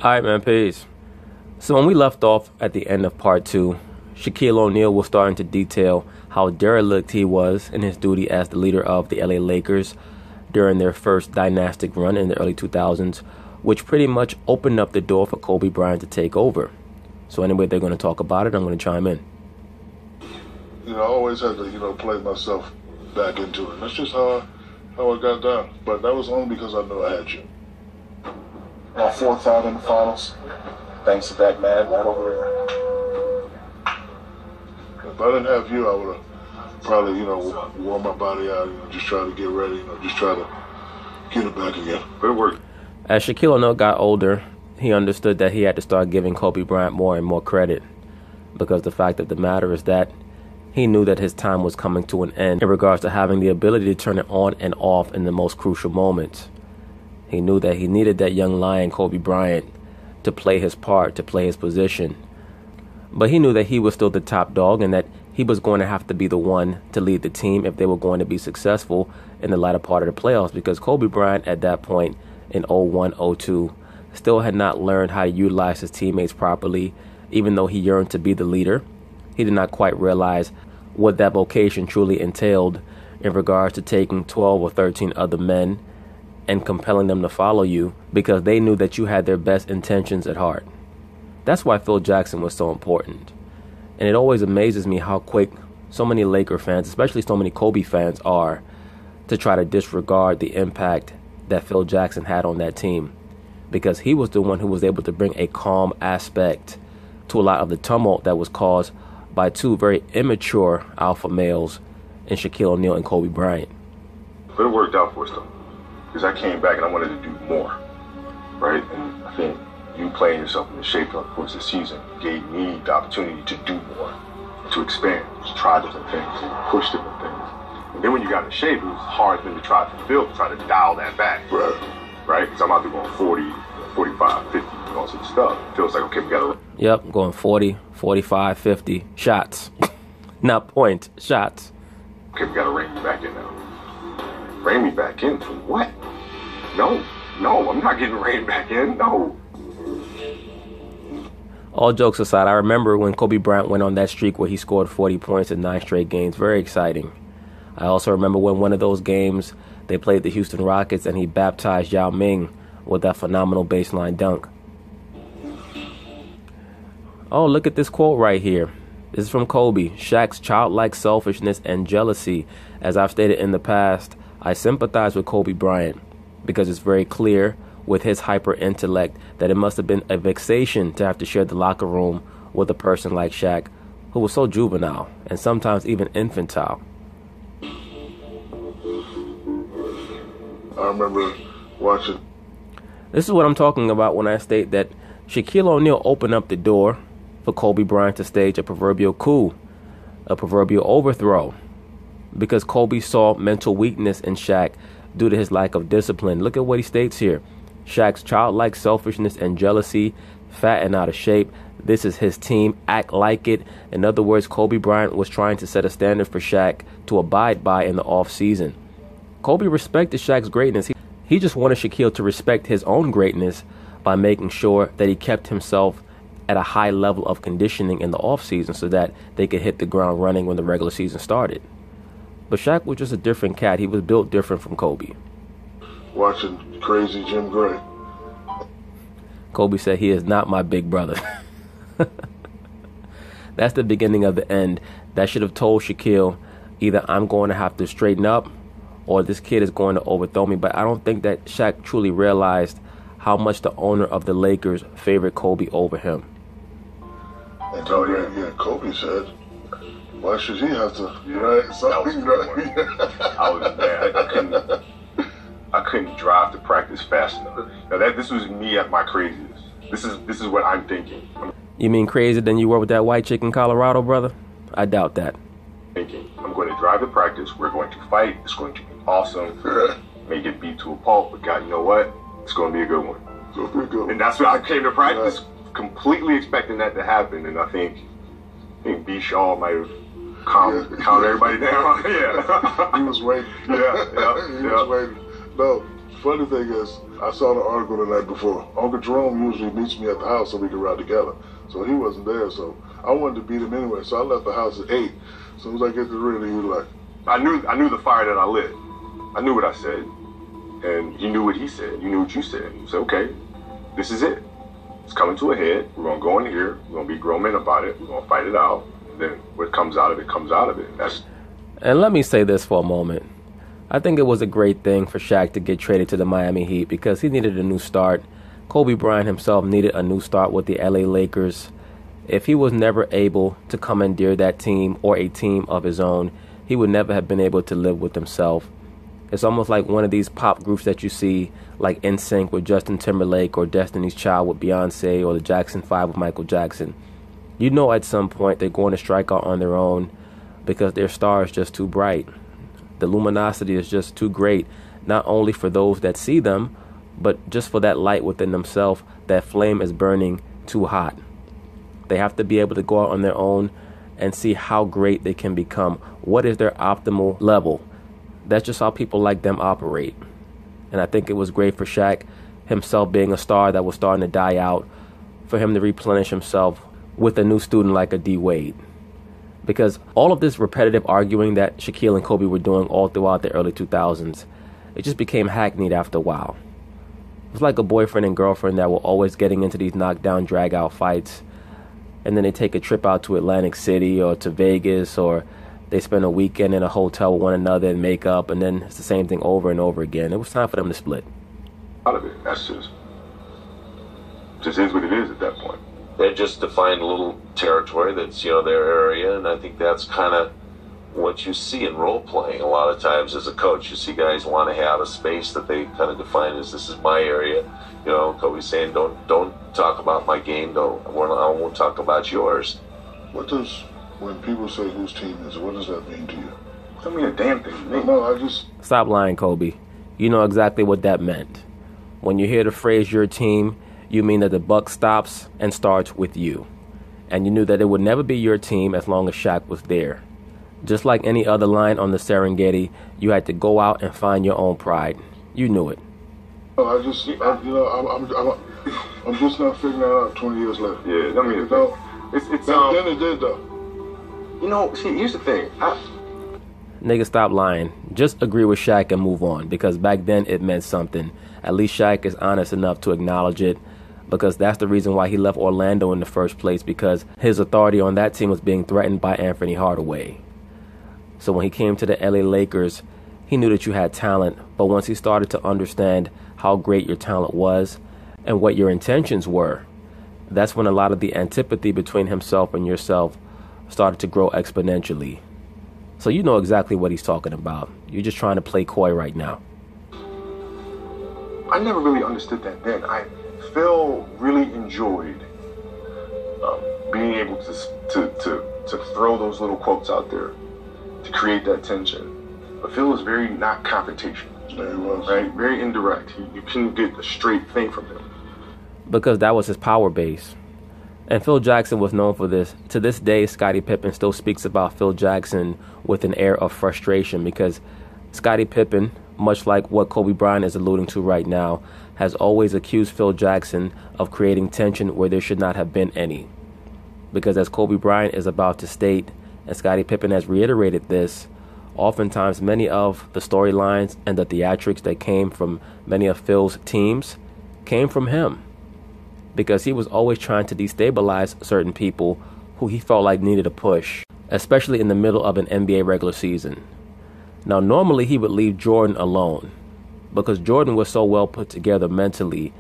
All right, man, peace. So when we left off at the end of part 2, Shaquille O'Neal was starting to detail how derelict he was in his duty as the leader of the LA Lakers during their first dynastic run in the early 2000s, which pretty much opened up the door for Kobe Bryant to take over. So anyway, they're going to talk about it. I'm going to chime in. I always had to, play myself back into it. That's just how I got down. But that was only because I knew I had you. Our fourth time in the finals. Thanks to that man right over there. If I didn't have you, I would have probably, worn my body out, just try to get ready, just try to get it back again. But it worked. As Shaquille O'Neal got older, he understood that he had to start giving Kobe Bryant more and more credit, because the fact of the matter is that he knew that his time was coming to an end in regards to having the ability to turn it on and off in the most crucial moments. He knew that he needed that young lion, Kobe Bryant, to play his part, to play his position. But he knew that he was still the top dog and that he was going to have to be the one to lead the team if they were going to be successful in the latter part of the playoffs, because Kobe Bryant at that point in 01-02 still had not learned how to utilize his teammates properly. Even though he yearned to be the leader, he did not quite realize what that vocation truly entailed in regards to taking 12 or 13 other men and compelling them to follow you because they knew that you had their best intentions at heart. That's why Phil Jackson was so important. And it always amazes me how quick so many Laker fans, especially so many Kobe fans, are to try to disregard the impact that Phil Jackson had on that team, because he was the one who was able to bring a calm aspect to a lot of the tumult that was caused by two very immature alpha males in Shaquille O'Neal and Kobe Bryant. But it worked out for us, though, because I came back and I wanted to do more, right? And I think you playing yourself in the shape of the course of the season gave me the opportunity to do more, to expand, to try different things, and push different things. And then when you got in shape, it was hard then to try to dial that back, right? Because I'm out there going 40, 45, 50, and all sorts of stuff. It feels like, okay, we got to... Yep, going 40, 45, 50 shots. Not points, shots. Okay, we got to rein me back in now. Rein me back in for what? No, I'm not getting reined back in, no. All jokes aside, I remember when Kobe Bryant went on that streak where he scored 40 points in 9 straight games. Very exciting. I also remember when one of those games they played the Houston Rockets and he baptized Yao Ming with that phenomenal baseline dunk. Oh, look at this quote right here. This is from Kobe. Shaq's childlike selfishness and jealousy. As I've stated in the past, I sympathize with Kobe Bryant because it's very clear with his hyper intellect that it must have been a vexation to have to share the locker room with a person like Shaq, who was so juvenile and sometimes even infantile. I remember watching. This is what I'm talking about when I state that Shaquille O'Neal opened up the door for Kobe Bryant to stage a proverbial coup, a proverbial overthrow, because Kobe saw mental weakness in Shaq due to his lack of discipline. Look at what he states here. Shaq's childlike selfishness and jealousy, fat and out of shape. This is his team. Act like it. In other words, Kobe Bryant was trying to set a standard for Shaq to abide by in the off-season. Kobe respected Shaq's greatness. He just wanted Shaquille to respect his own greatness by making sure that he kept himself at a high level of conditioning in the off-season so that they could hit the ground running when the regular season started. But Shaq was just a different cat. He was built different from Kobe. Watching crazy Jim Gray. Kobe said, he is not my big brother. That's the beginning of the end. That should have told Shaquille, either I'm going to have to straighten up or this kid is going to overthrow me. But I don't think that Shaq truly realized how much the owner of the Lakers favored Kobe over him. And Kobe said, why should he have to, right? Something, I was mad. I couldn't drive to practice fast enough. Now this was me at my craziest. This is what I'm thinking. You mean crazier than you were with that white chick in Colorado, brother? I doubt that. I'm going to drive to practice. We're going to fight. It's going to be awesome. May get beat to a pulp, but God, you know what? It's going to be a good one. And that's what I came to practice, completely expecting that to happen. And I think B. Shaw might have calmed everybody down. Yeah. He was waiting. Yeah. He was waiting. No, funny thing is, I saw the article the night before. Uncle Jerome usually meets me at the house so we can ride together. So he wasn't there, so I wanted to beat him anyway. So I left the house at 8. As soon as I get to the ring, he was like, I knew the fire that I lit. I knew what I said, and he knew what he said. You knew what you said. You said, okay, this is it. It's coming to a head. We're gonna go in here. We're gonna be grown men about it. We're gonna fight it out. And then what comes out of it comes out of it. And let me say this for a moment. I think it was a great thing for Shaq to get traded to the Miami Heat because he needed a new start. Kobe Bryant himself needed a new start with the LA Lakers. If he was never able to commandeer that team or a team of his own, he would never have been able to live with himself. It's almost like one of these pop groups that you see, like NSYNC with Justin Timberlake or Destiny's Child with Beyonce or the Jackson 5 with Michael Jackson. You know at some point they're going to strike out on their own because their star is just too bright. The luminosity is just too great, not only for those that see them, but just for that light within themselves. That flame is burning too hot. They have to be able to go out on their own and see how great they can become. What is their optimal level? That's just how people like them operate. And I think it was great for Shaq, himself being a star that was starting to die out, for him to replenish himself with a new student like a D Wade. Because all of this repetitive arguing that Shaquille and Kobe were doing all throughout the early 2000s, it just became hackneyed after a while. It was like a boyfriend and girlfriend that were always getting into these knockdown, drag-out fights, and then they take a trip out to Atlantic City or to Vegas, or they spend a weekend in a hotel with one another and make up, and then it's the same thing over and over again. It was time for them to split. Out of it. That's just is what it is at that point. They just defined a little territory that's, their area, and I think that's kind of what you see in role playing a lot of times as a coach. You see guys want to have a space that they kind of define as, this is my area. Kobe's saying, don't talk about my game, I won't talk about yours. When people say whose team is it, what does that mean to you? I mean a damn thing to me. No, I just... Stop lying, Kobe. You know exactly what that meant. When you hear the phrase your team, you mean that the buck stops and starts with you. And you knew that it would never be your team as long as Shaq was there. Just like any other line on the Serengeti, you had to go out and find your own pride. You knew it. I'm just not figuring that out 20 years later. Yeah, I mean, it's then it did though. See, here's the thing. Nigga, stop lying. Just agree with Shaq and move on, because back then it meant something. At least Shaq is honest enough to acknowledge it, because that's the reason why he left Orlando in the first place, because his authority on that team was being threatened by Anthony Hardaway. So when he came to the LA Lakers, he knew that you had talent, but once he started to understand how great your talent was and what your intentions were, that's when a lot of the antipathy between himself and yourself started to grow exponentially. So you know exactly what he's talking about. You're just trying to play coy right now. I never really understood that then. Phil really enjoyed being able to throw those little quotes out there to create that tension. But Phil was very not confrontational. Yeah, he was. Right? Very indirect. You couldn't get a straight thing from him. Because that was his power base. And Phil Jackson was known for this. To this day, Scottie Pippen still speaks about Phil Jackson with an air of frustration, because Scottie Pippen, much like what Kobe Bryant is alluding to right now, has always accused Phil Jackson of creating tension where there should not have been any. Because as Kobe Bryant is about to state, and Scottie Pippen has reiterated this, oftentimes many of the storylines and the theatrics that came from many of Phil's teams came from him. Because he was always trying to destabilize certain people who he felt like needed a push, especially in the middle of an NBA regular season. Now, normally he would leave Jordan alone, because Jordan was so well put together mentally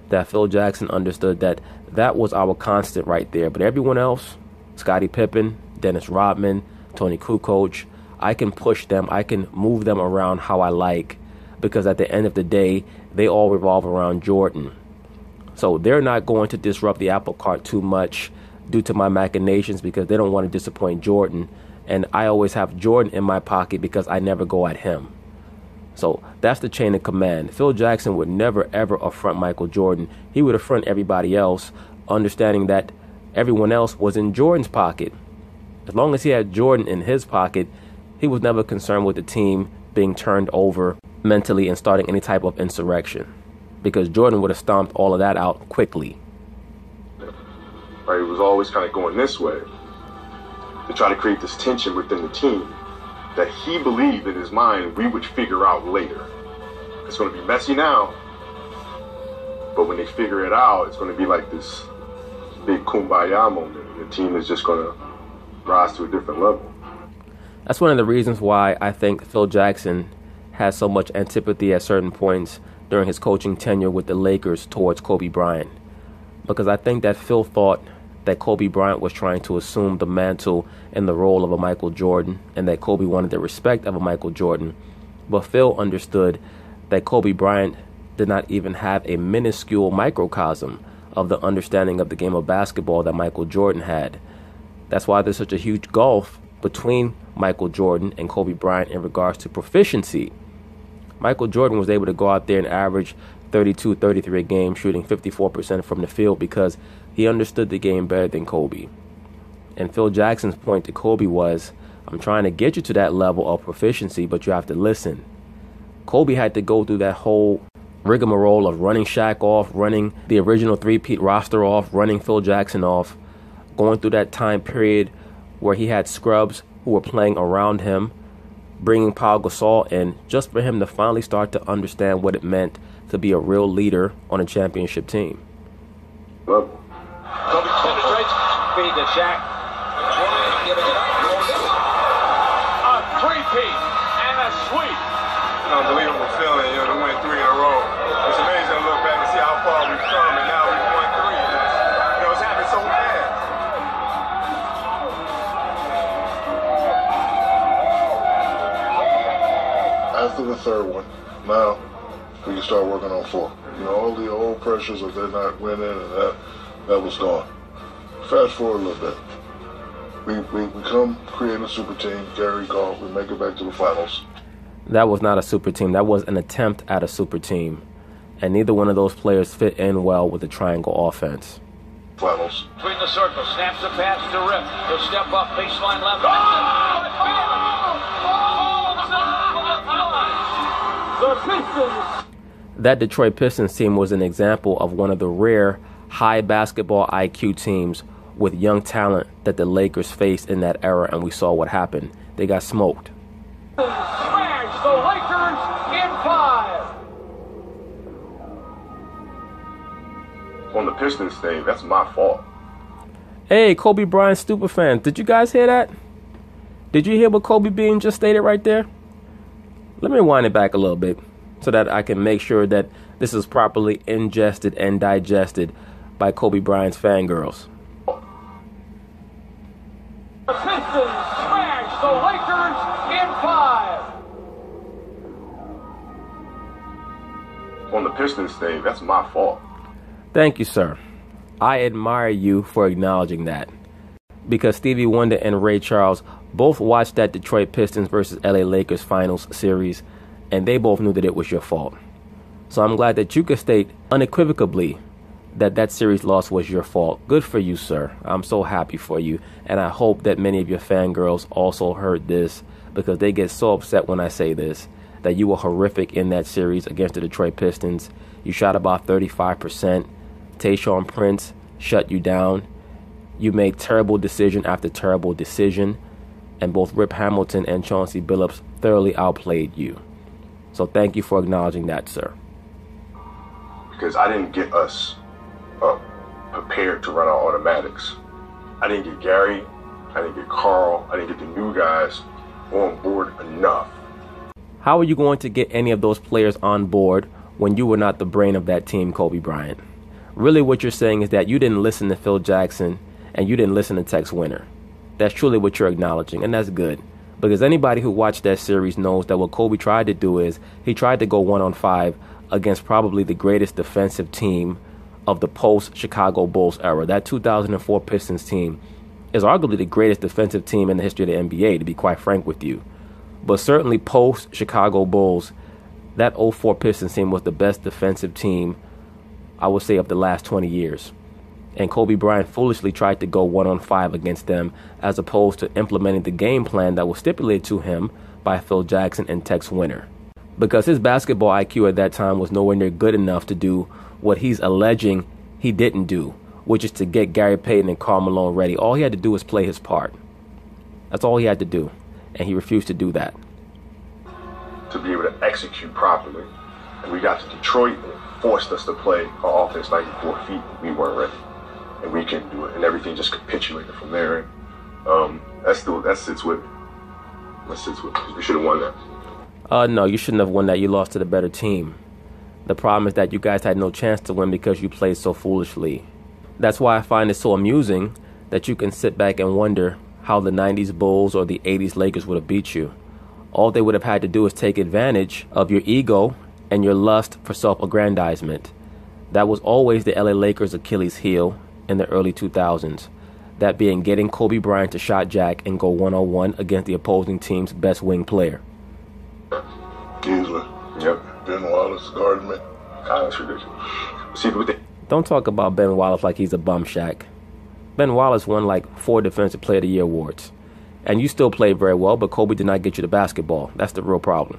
that Phil Jackson understood that that was our constant right there. But everyone else, Scottie Pippen, Dennis Rodman, Tony Kukoc, I can push them, I can move them around how I like, because at the end of the day, they all revolve around Jordan. So they're not going to disrupt the apple cart too much due to my machinations, because they don't want to disappoint Jordan. And I always have Jordan in my pocket because I never go at him. So that's the chain of command. Phil Jackson would never, ever affront Michael Jordan. He would affront everybody else, understanding that everyone else was in Jordan's pocket. As long as he had Jordan in his pocket, he was never concerned with the team being turned over mentally in starting any type of insurrection, because Jordan would have stomped all of that out quickly. Right, it was always kind of going this way to try to create this tension within the team that he believed in his mind we would figure out later. It's going to be messy now, but when they figure it out, it's going to be like this big kumbaya moment. The team is just going to rise to a different level. That's one of the reasons why I think Phil Jackson has so much antipathy at certain points during his coaching tenure with the Lakers towards Kobe Bryant. Because I think that Phil thought that Kobe Bryant was trying to assume the mantle and the role of a Michael Jordan, and that Kobe wanted the respect of a Michael Jordan. But Phil understood that Kobe Bryant did not even have a minuscule microcosm of the understanding of the game of basketball that Michael Jordan had. That's why there's such a huge gulf between Michael Jordan and Kobe Bryant in regards to proficiency. Michael Jordan was able to go out there and average 32, 33 a game, shooting 54% from the field because he understood the game better than Kobe. And Phil Jackson's point to Kobe was, I'm trying to get you to that level of proficiency, but you have to listen. Kobe had to go through that whole rigmarole of running Shaq off, running the original three-peat roster off, running Phil Jackson off, going through that time period where he had scrubs who were playing around him, bringing Pau Gasol in, just for him to finally start to understand what it meant to be a real leader on a championship team. Well, Kobe penetrates, feed to Shaq. Bryant giving it up. A three-peat and a sweep. unbelievable feeling, to win 3 in a row. It's amazing to look back and see how far we've come, and now we've won 3. It's happened so fast. After the third one, now we can start working on 4. All the old pressures of they're not winning and that was gone. Fast forward a little bit. We become create a super team, Gary Golf, we make it back to the finals. That was not a super team. That was an attempt at a super team. And neither one of those players fit in well with the triangle offense. Finals. Between the circles, snaps the pass to Rip. He'll step up, baseline left. The Pistons. That Detroit Pistons team was an example of one of the rare high basketball IQ teams with young talent that the Lakers faced in that era, and we saw what happened. They got smoked. Smash the Lakers in 5. On the Pistons thing, that's my fault. Hey, Kobe Bryant super fans, did you guys hear that? Did you hear what Kobe Bean just stated right there? Let me rewind it back a little bit so that I can make sure that this is properly ingested and digested by Kobe Bryant's fangirls. The Pistons smash the Lakers in 5. On the Pistons thing, that's my fault. Thank you, sir. I admire you for acknowledging that. Because Stevie Wonder and Ray Charles both watched that Detroit Pistons versus LA Lakers finals series, and they both knew that it was your fault. So I'm glad that you could state unequivocally that that series loss was your fault. Good for you, sir. I'm so happy for you. And I hope that many of your fangirls also heard this, because they get so upset when I say this, that you were horrific in that series against the Detroit Pistons. You shot about 35%. Tayshaun Prince shut you down. You made terrible decision after terrible decision. And both Rip Hamilton and Chauncey Billups thoroughly outplayed you. So thank you for acknowledging that, sir. Because I didn't get us prepared to run our automatics. I didn't get Gary, I didn't get Carl, I didn't get the new guys on board enough. How are you going to get any of those players on board when you were not the brain of that team, Kobe Bryant? Really what you're saying is that you didn't listen to Phil Jackson and you didn't listen to Tex Winter. That's truly what you're acknowledging, and that's good. Because anybody who watched that series knows that what Kobe tried to do is he tried to go 1-on-5 against probably the greatest defensive team of the post-Chicago Bulls era. That 2004 Pistons team is arguably the greatest defensive team in the history of the NBA, to be quite frank with you. But certainly post-Chicago Bulls, that 04 Pistons team was the best defensive team, I would say, of the last 20 years. And Kobe Bryant foolishly tried to go 1-on-5 against them, as opposed to implementing the game plan that was stipulated to him by Phil Jackson and Tex Winter. because his basketball IQ at that time was nowhere near good enough to do what he's alleging he didn't do, which is to get Gary Payton and Karl Malone ready. All he had to do was play his part. That's all he had to do, and he refused to do that. To be able to execute properly, and we got to Detroit and it forced us to play our offense 94 feet. We weren't ready, and we couldn't do it, and everything just capitulated from there. And that sits with me. That sits with me. We should have won that. No, you shouldn't have won that. You lost to the better team. The problem is that you guys had no chance to win because you played so foolishly. That's why I find it so amusing that you can sit back and wonder how the 90s Bulls or the 80s Lakers would have beat you. All they would have had to do is take advantage of your ego and your lust for self-aggrandizement. That was always the LA Lakers' Achilles heel in the early 2000s. That being getting Kobe Bryant to shot jack and go one-on-one against the opposing team's best wing player. Easily. Yep. Ben Wallace guarding me. God, that's ridiculous. See, with the Don't talk about Ben Wallace like he's a bum, Shaq. Ben Wallace won like 4 Defensive Player of the Year awards. And you still played very well, but Kobe did not get you the basketball. That's the real problem.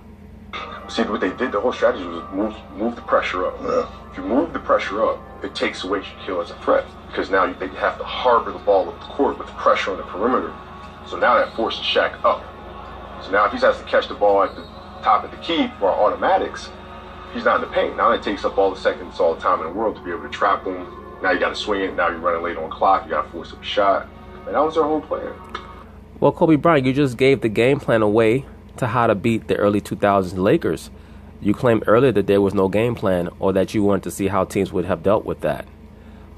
See, what they did, the whole strategy was move the pressure up. Yeah. If you move the pressure up, it takes away Shaquille as a threat. Because now they have to harbor the ball up the court with the pressure on the perimeter. So now that forces Shaq up. So now if he has to catch the ball at the top of the key for our automatics, he's not in the paint. Now it takes up all the seconds, all the time in the world to be able to trap him. Now you got to swing it. Now you're running late on clock. You got to force up a shot. And that was their whole plan. Well, Kobe Bryant, you just gave the game plan away to how to beat the early 2000s Lakers. You claimed earlier that there was no game plan or that you wanted to see how teams would have dealt with that.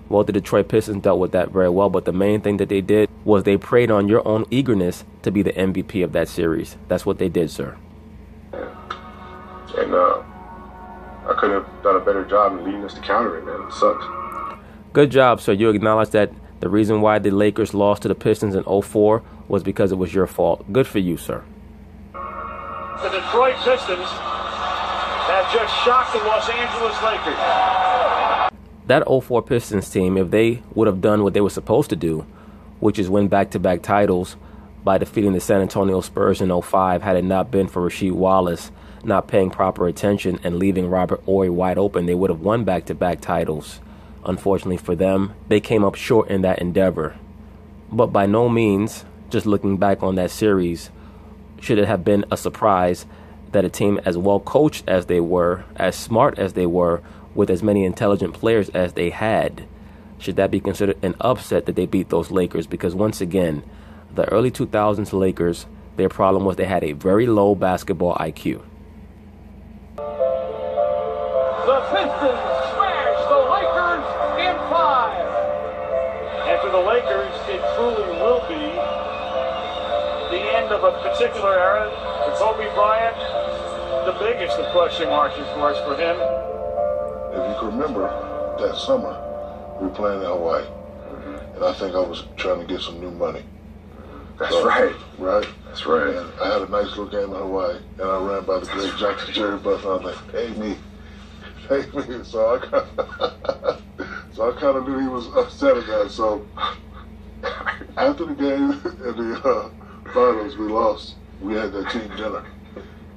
Well, the Detroit Pistons dealt with that very well, but the main thing that they did was they preyed on your own eagerness to be the MVP of that series. That's what they did, sir. Yeah. And I couldn't have done a better job in leading us to counter it, man. It sucks. Good job, sir. You acknowledge that the reason why the Lakers lost to the Pistons in 2004 was because it was your fault. Good for you, sir. The Detroit Pistons have just shocked the Los Angeles Lakers. That 2004 Pistons team, if they would have done what they were supposed to do, which is win back-to-back titles by defeating the San Antonio Spurs in 2005, had it not been for Rasheed Wallace not paying proper attention and leaving Robert Horry wide open, they would have won back-to-back titles. Unfortunately for them, they came up short in that endeavor. But by no means, just looking back on that series, should it have been a surprise that a team as well coached as they were, as smart as they were, with as many intelligent players as they had, should that be considered an upset that they beat those Lakers? Because once again, the early 2000s Lakers, their problem was they had a very low basketball IQ. The Pistons smash the Lakers in 5. And for the Lakers, it truly will be the end of a particular era. For Kobe Bryant, the biggest of question marks, of course, for him. If you can remember, that summer, we were playing in Hawaii. And I think I was trying to get some new money. That's right. Right? That's right. And I had a nice little game in Hawaii, and I ran by the great Jackson Jerry Buss, and I was like, pay me. So I kind of knew he was upset at that. So after the game in the finals, we lost. We had that team dinner.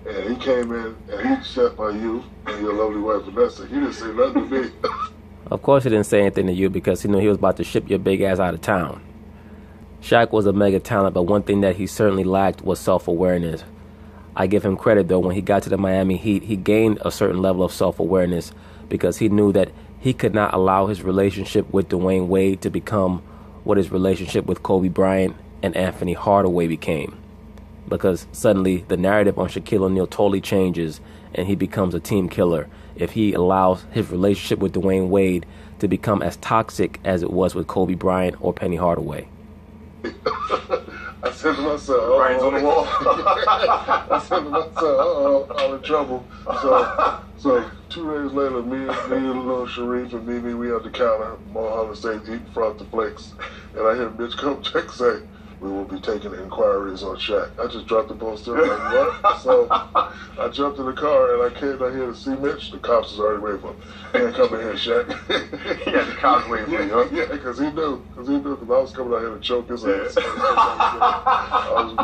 And he came in, and he sat by you and your lovely wife, Vanessa. He didn't say nothing to me. Of course he didn't say anything to you because he knew he was about to ship your big ass out of town. Shaq was a mega talent, but one thing that he certainly lacked was self-awareness. I give him credit, though. When he got to the Miami Heat, he gained a certain level of self-awareness because he knew that he could not allow his relationship with Dwayne Wade to become what his relationship with Kobe Bryant and Anthony Hardaway became. Because suddenly the narrative on Shaquille O'Neal totally changes and he becomes a team killer if he allows his relationship with Dwayne Wade to become as toxic as it was with Kobe Bryant or Penny Hardaway. I said to myself, Brian's on the wall. I said to myself, I'm in trouble. So 2 days later, me and little Sharif and Mimi, we at the counter, Mulholland State eating frosted flakes. And I hear Mitch come check say, we will be taking inquiries on Shaq. I just dropped the ball still like, what? So I jumped in the car and I came down here to see Mitch. The cops was already waiting for him. He ain't coming here, Shaq. He had the cops waiting for you, huh? Yeah, because he knew. Because I was coming out here to choke his ass. I was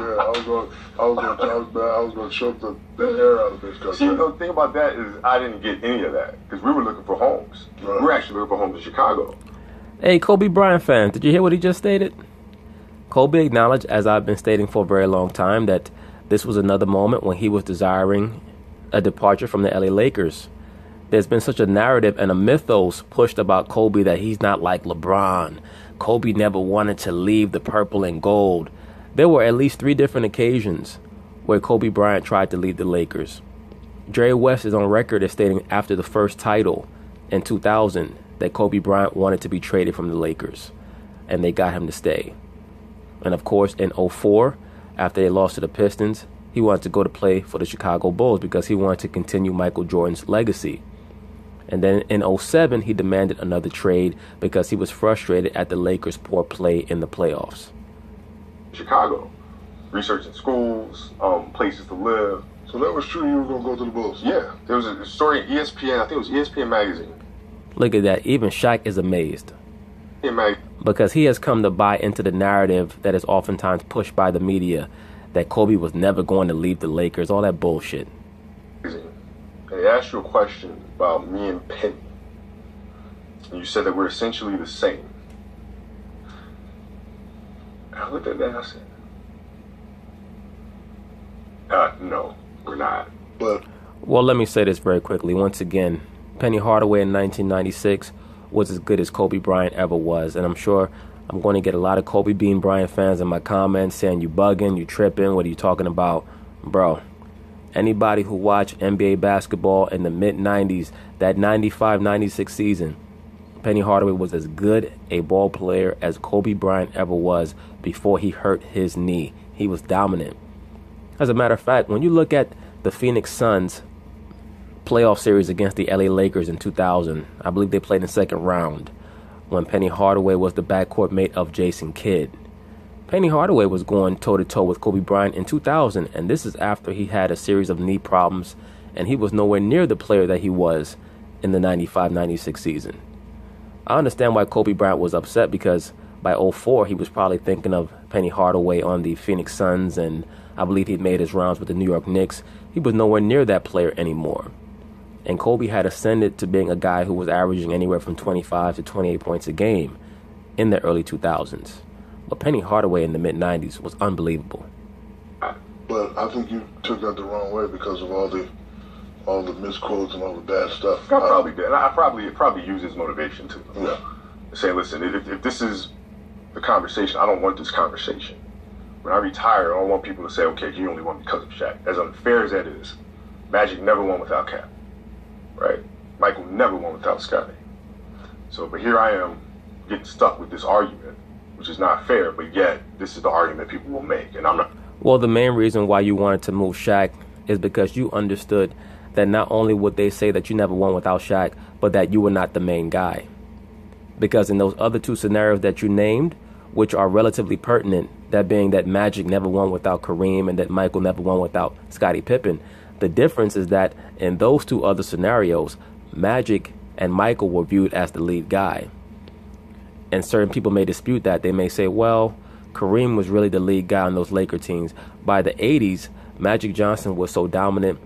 going to choke the air out of this. See, the thing about that is I didn't get any of that because we were looking for homes. Right. We were actually looking for homes in Chicago. Hey, Kobe Bryant fans, did you hear what he just stated? Kobe acknowledged, as I've been stating for a very long time, that this was another moment when he was desiring a departure from the LA Lakers. There's been such a narrative and a mythos pushed about Kobe that he's not like LeBron. Kobe never wanted to leave the purple and gold. There were at least 3 different occasions where Kobe Bryant tried to leave the Lakers. Jerry West is on record as stating after the first title in 2000 that Kobe Bryant wanted to be traded from the Lakers, and they got him to stay. And of course, in 2004, after they lost to the Pistons, he wanted to go to play for the Chicago Bulls because he wanted to continue Michael Jordan's legacy. And then in 2007, he demanded another trade because he was frustrated at the Lakers' poor play in the playoffs. Chicago, researching schools, places to live. So that was true, you were going to go to the Bulls? Yeah, there was a story in ESPN, I think it was ESPN magazine. Look at that, even Shaq is amazed. Because he has come to buy into the narrative that is oftentimes pushed by the media that Kobe was never going to leave the Lakers, all that bullshit. And they asked you a question about me and Penny. And you said that we're essentially the same. And I looked at that and I said, no, we're not. But well, let me say this very quickly. Once again, Penny Hardaway in 1996 was as good as Kobe Bryant ever was. And I'm sure I'm going to get a lot of Kobe Bean Bryant fans in my comments saying you bugging, you tripping, what are you talking about? Bro, anybody who watched NBA basketball in the mid-90s, that 95-96 season, Penny Hardaway was as good a ball player as Kobe Bryant ever was before he hurt his knee. He was dominant. As a matter of fact, when you look at the Phoenix Suns playoff series against the LA Lakers in 2000, I believe they played in the second round when Penny Hardaway was the backcourt mate of Jason Kidd. Penny Hardaway was going toe-to-toe with Kobe Bryant in 2000, and this is after he had a series of knee problems, and he was nowhere near the player that he was in the 95-96 season. I understand why Kobe Bryant was upset, because by 2004 he was probably thinking of Penny Hardaway on the Phoenix Suns, and I believe he made his rounds with the New York Knicks. He was nowhere near that player anymore. And Kobe had ascended to being a guy who was averaging anywhere from 25 to 28 points a game in the early 2000s. But Penny Hardaway in the mid-90s was unbelievable. But I think you took that the wrong way because of all the misquotes and all the bad stuff. I probably did. And I probably used his motivation to say, listen, if this is the conversation, I don't want this conversation. When I retire, I don't want people to say, okay, you only won because of Shaq. As unfair as that is, Magic never won without Cap. Right? Michael never won without Scotty. So, but here I am getting stuck with this argument, which is not fair, but yet this is the argument people will make, and I'm not. Well, the main reason why you wanted to move Shaq is because you understood that not only would they say that you never won without Shaq, but that you were not the main guy. Because in those other 2 scenarios that you named, which are relatively pertinent, that being that Magic never won without Kareem and that Michael never won without Scottie Pippen, the difference is that in those 2 other scenarios, Magic and Michael were viewed as the lead guy. And certain people may dispute that. They may say, well, Kareem was really the lead guy on those Laker teams. By the 80s, Magic Johnson was so dominant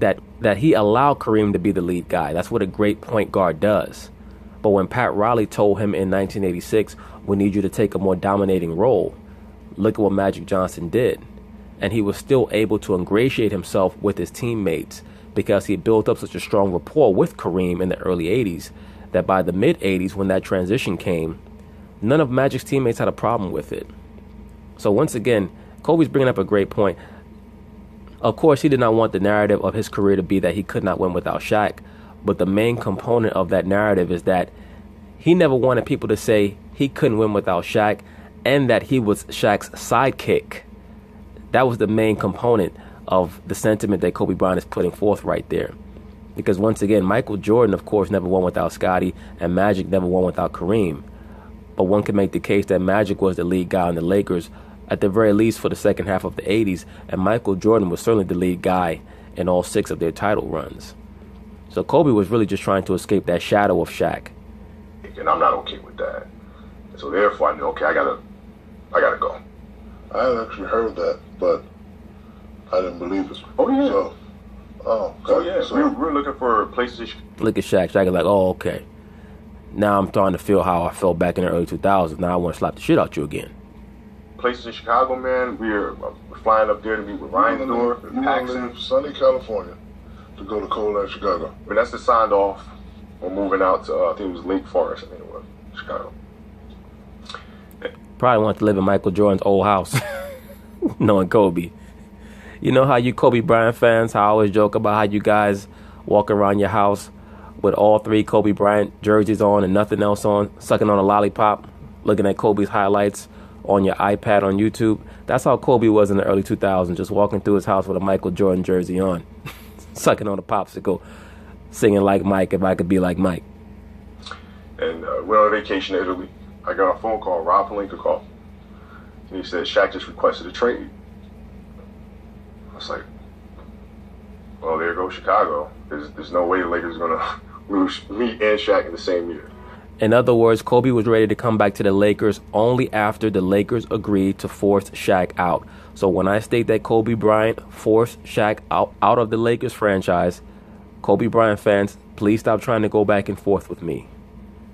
that he allowed Kareem to be the lead guy. That's what a great point guard does. But when Pat Riley told him in 1986, we need you to take a more dominating role, look at what Magic Johnson did. And he was still able to ingratiate himself with his teammates because he built up such a strong rapport with Kareem in the early 80s that by the mid 80s, when that transition came, none of Magic's teammates had a problem with it. So once again, Kobe's bringing up a great point. Of course, he did not want the narrative of his career to be that he could not win without Shaq. But the main component of that narrative is that he never wanted people to say he couldn't win without Shaq and that he was Shaq's sidekick. That was the main component of the sentiment that Kobe Bryant is putting forth right there. Because once again, Michael Jordan, of course, never won without Scottie, and Magic never won without Kareem. But one can make the case that Magic was the lead guy on the Lakers at the very least for the second half of the 80s, and Michael Jordan was certainly the lead guy in all 6 of their title runs. So Kobe was really just trying to escape that shadow of Shaq. And I'm not okay with that. So therefore I knew, okay, I gotta go. I had actually heard that, but I didn't believe it. Oh yeah. So, okay. So we're looking for places. Look at Shaq. Shaq is like, oh, okay. Now I'm starting to feel how I felt back in the early 2000s. Now I want to slap the shit out you again. Places in Chicago, man. We're flying up there to meet with Ryan Thor, You want to leave sunny California to go to cold ass Chicago. But that's the signed off. We're moving out to, I think it was Lake Forest, I think it was, Chicago. Probably want to live in Michael Jordan's old house, knowing Kobe. You know how you Kobe Bryant fans, how I always joke about how you guys walk around your house with all 3 Kobe Bryant jerseys on and nothing else on, sucking on a lollipop, looking at Kobe's highlights on your iPad on YouTube. That's how Kobe was in the early 2000s, just walking through his house with a Michael Jordan jersey on, sucking on a popsicle, singing like Mike, if I could be like Mike. And we're on vacation in Italy. I got a phone call, Rob Pelinka called. And he said, Shaq just requested a trade. I was like, well, there goes Chicago. There's no way the Lakers are going to lose me and Shaq in the same year. In other words, Kobe was ready to come back to the Lakers only after the Lakers agreed to force Shaq out. So when I state that Kobe Bryant forced Shaq out of the Lakers franchise, Kobe Bryant fans, please stop trying to go back and forth with me.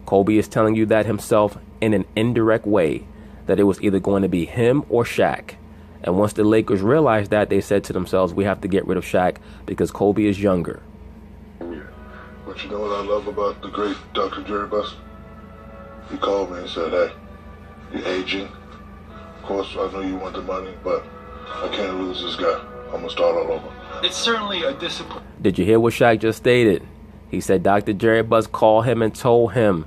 Kobe is telling you that himself in an indirect way, that it was either going to be him or Shaq. And once the Lakers realized that, they said to themselves, we have to get rid of Shaq because Kobe is younger. Yeah. But you know what I love about the great Dr. Jerry Buss? He called me and said, hey, you're aging. Of course, I know you want the money, but I can't lose this guy. I'm going to start all over. It's certainly a discipline. Did you hear what Shaq just stated? He said Dr. Jerry Buss called him and told him,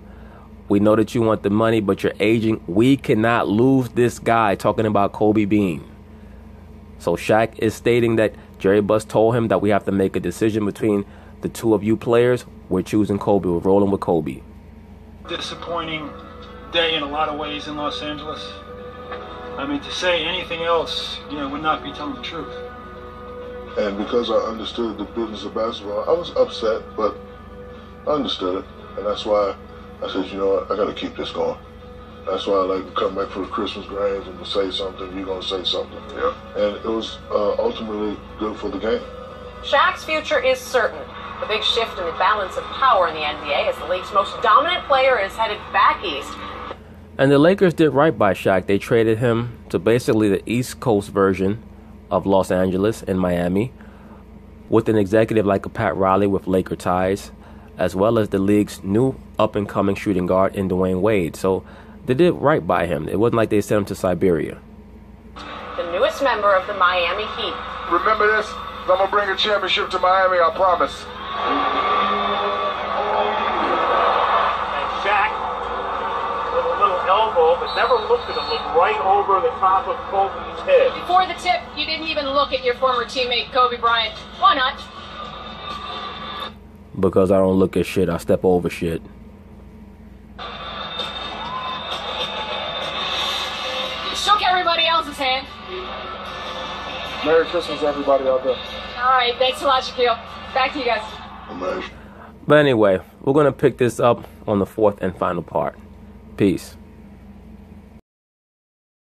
we know that you want the money, but you're aging. We cannot lose this guy, talking about Kobe Bean. So Shaq is stating that Jerry Buss told him that we have to make a decision between the 2 of you players. We're choosing Kobe. We're rolling with Kobe. Disappointing day in a lot of ways in Los Angeles. I mean, to say anything else, would not be telling the truth. And because I understood the business of basketball, I was upset, but I understood it. And that's why I said, you know what, I got to keep this going. That's why I like to come back for the Christmas games and to say something, you're going to say something. Yeah. And it was ultimately good for the game. Shaq's future is certain. The big shift in the balance of power in the NBA as the league's most dominant player is headed back east. And the Lakers did right by Shaq. They traded him to basically the East Coast version of Los Angeles and Miami, with an executive like a Pat Riley with Laker ties, as well as the league's new up-and-coming shooting guard in Dwayne Wade. So they did right by him. It wasn't like they sent him to Siberia. The newest member of the Miami Heat. Remember this? I'm going to bring a championship to Miami, I promise. And Shaq, with a little elbow, but never looked at him, looked right over the top of Kobe's head. Before the tip, you didn't even look at your former teammate, Kobe Bryant. Why not? Because I don't look at shit, I step over shit. Shook everybody else's hand. Merry Christmas, everybody out there. All right, thanks a lot, Shaquille. Back to you guys. But anyway, we're going to pick this up on the 4th and final part. Peace.